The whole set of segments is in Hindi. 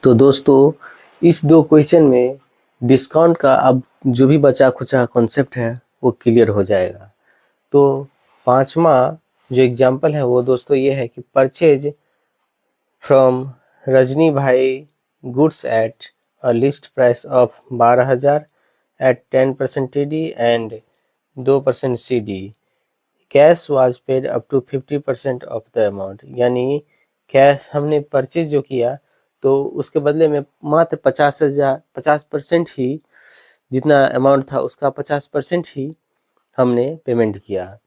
तो दोस्तों इस दो क्वेश्चन में डिस्काउंट का अब जो भी बचा खुचा कॉन्सेप्ट है वो क्लियर हो जाएगा। तो पांचवा जो एग्जाम्पल है वो दोस्तों ये है कि परचेज फ्रॉम रजनी भाई goods at a list price of 12,000 at 10% TD and 2% CD। Cash was paid up to 50% of the amount. यानी कैश हमने परचेज जो किया तो उसके बदले में मात्र 50% ही, जितना अमाउंट था उसका 50% ही हमने पेमेंट किया,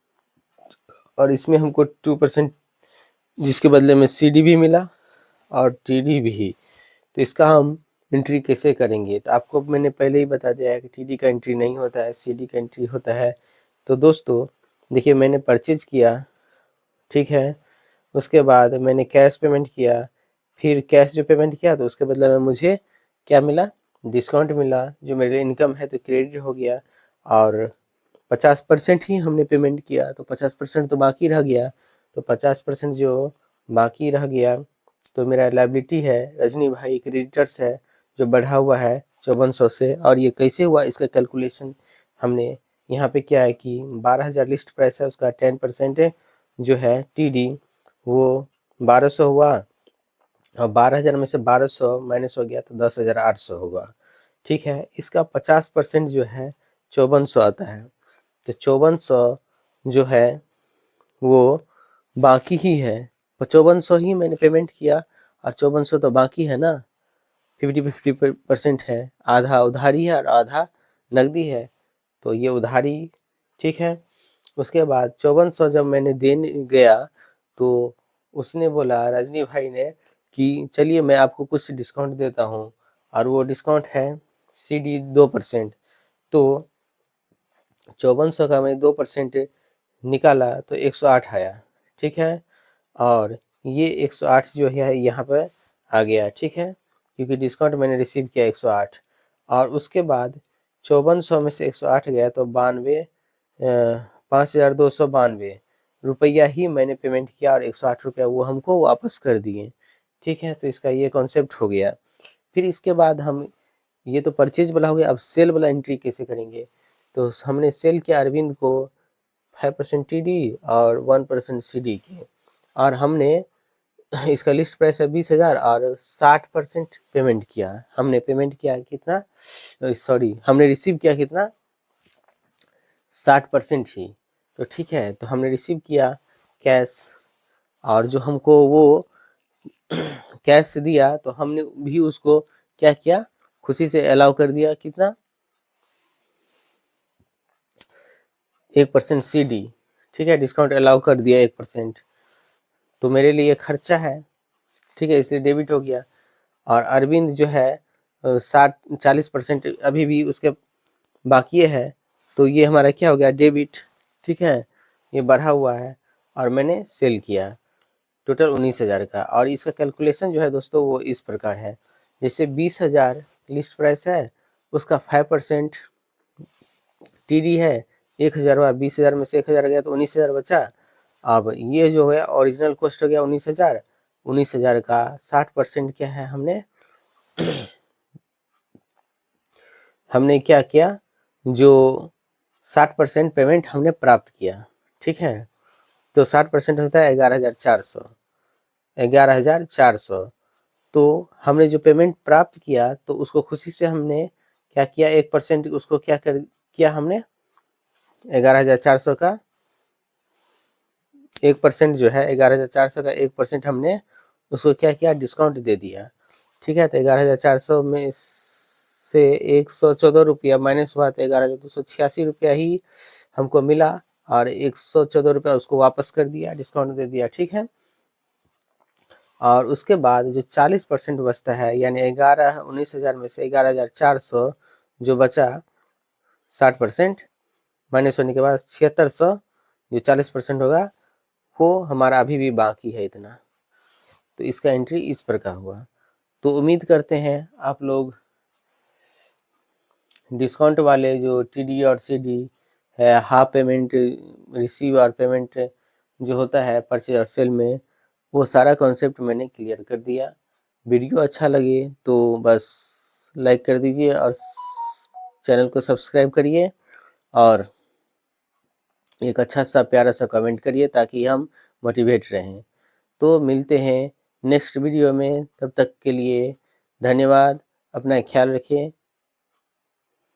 और इसमें हमको 2% जिसके बदले में CD भी मिला और TD भी। तो इसका हम एंट्री कैसे करेंगे? तो आपको मैंने पहले ही बता दिया है कि TD का एंट्री नहीं होता है, CD का एंट्री होता है। तो दोस्तों देखिए, मैंने परचेज किया, ठीक है, उसके बाद मैंने कैश पेमेंट किया, फिर कैश जो पेमेंट किया तो उसके बदले में मुझे क्या मिला? डिस्काउंट मिला, जो मेरे इनकम है तो क्रेडिट हो गया, और 50% ही हमने पेमेंट किया तो 50% तो बाकी रह गया। तो 50% जो बाकी रह गया तो मेरा लायबिलिटी है, रजनी भाई क्रेडिटर्स है जो बढ़ा हुआ है 5400 से। और ये कैसे हुआ इसका कैलकुलेशन हमने यहाँ पे क्या है कि 12,000 लिस्ट प्राइस है, उसका 10% जो है TD वो 1200 हुआ, और 12,000 में से 1200 माइनस हो गया तो 10,800 होगा। ठीक है, इसका 50% जो है 5400 आता है। तो 5400 जो है वो बाकी ही है, 5400 ही मैंने पेमेंट किया और 5400 तो बाकी है ना, 50-50% है, आधा उधारी है और आधा नकदी है, तो ये उधारी। ठीक है, उसके बाद 5400 जब मैंने देने गया तो उसने बोला, रजनी भाई ने, कि चलिए मैं आपको कुछ डिस्काउंट देता हूँ, और वो डिस्काउंट है CD 2%। तो 5400 का मैं 2% निकाला तो 108 आया। ठीक है, और ये 108 जो है यहाँ पर आ गया। ठीक है, क्योंकि डिस्काउंट मैंने रिसीव किया 108, और उसके बाद 5400 में से 108 गया तो 52,5,292 रुपया ही मैंने पेमेंट किया, और 108 रुपया वो हमको वापस कर दिए। ठीक है, तो इसका ये कॉन्सेप्ट हो गया। फिर इसके बाद हम, ये तो परचेज वाला हो गया, अब सेल वाला एंट्री कैसे करेंगे? तो हमने सेल किया अरविंद को 5% TD और 1% CD की, और हमने इसका लिस्ट प्राइस है 20,000 और 60% पेमेंट किया। हमने पेमेंट किया कितना, सॉरी हमने रिसीव किया कितना, 60% ही। तो ठीक है, तो हमने रिसीव किया कैश, और जो हमको वो कैश दिया तो हमने भी उसको क्या किया, खुशी से अलाउ कर दिया, कितना, 1% CD। ठीक है, डिस्काउंट अलाउ कर दिया 1%, तो मेरे लिए खर्चा है, ठीक है, इसलिए डेबिट हो गया। और अरविंद जो है 40% अभी भी उसके बाकी है, तो ये हमारा क्या हो गया, डेबिट। ठीक है, ये बढ़ा हुआ है, और मैंने सेल किया टोटल 19,000 का। और इसका कैलकुलेशन जो है दोस्तों वो इस प्रकार है, जैसे 20,000 लिस्ट प्राइस है, उसका 5% TD है, 1,000 हुआ, 20,000 में से 1,000 गया तो 19,000 बचा। अब ये जो है ओरिजिनल कॉस्ट हो गया 19,000, 19,000 का 60% क्या है, हमने क्या किया, जो 60% पेमेंट हमने प्राप्त किया। ठीक है, तो 60% होता है 11,400, 11,400। तो हमने जो पेमेंट प्राप्त किया तो उसको खुशी से हमने क्या किया, 1% उसको क्या कर किया हमने, 11,400 का 1% जो है, 11,400 का 1% हमने उसको क्या किया, डिस्काउंट दे दिया। ठीक है, तो 11,400 में से 114 रुपया माइनस हुआ तो 11,286 रुपया ही हमको मिला, और 114 रुपया उसको वापस कर दिया, डिस्काउंट दे दिया। ठीक है, और उसके बाद जो 40% बचता है, यानी 19,000 में से 11,400 जो बचा, 60% माइनस होने के बाद 7,600, जो 40% होगा वो हमारा अभी भी बाकी है इतना। तो इसका एंट्री इस प्रकार हुआ। तो उम्मीद करते हैं आप लोग डिस्काउंट वाले जो TD और CD है, हाफ पेमेंट रिसीव और पेमेंट जो होता है परचेज और सेल में, वो सारा कॉन्सेप्ट मैंने क्लियर कर दिया। वीडियो अच्छा लगे तो बस लाइक कर दीजिए और चैनल को सब्सक्राइब करिए और एक अच्छा सा प्यारा सा कमेंट करिए ताकि हम मोटिवेट रहें। तो मिलते हैं नेक्स्ट वीडियो में, तब तक के लिए धन्यवाद। अपना ख्याल रखिए।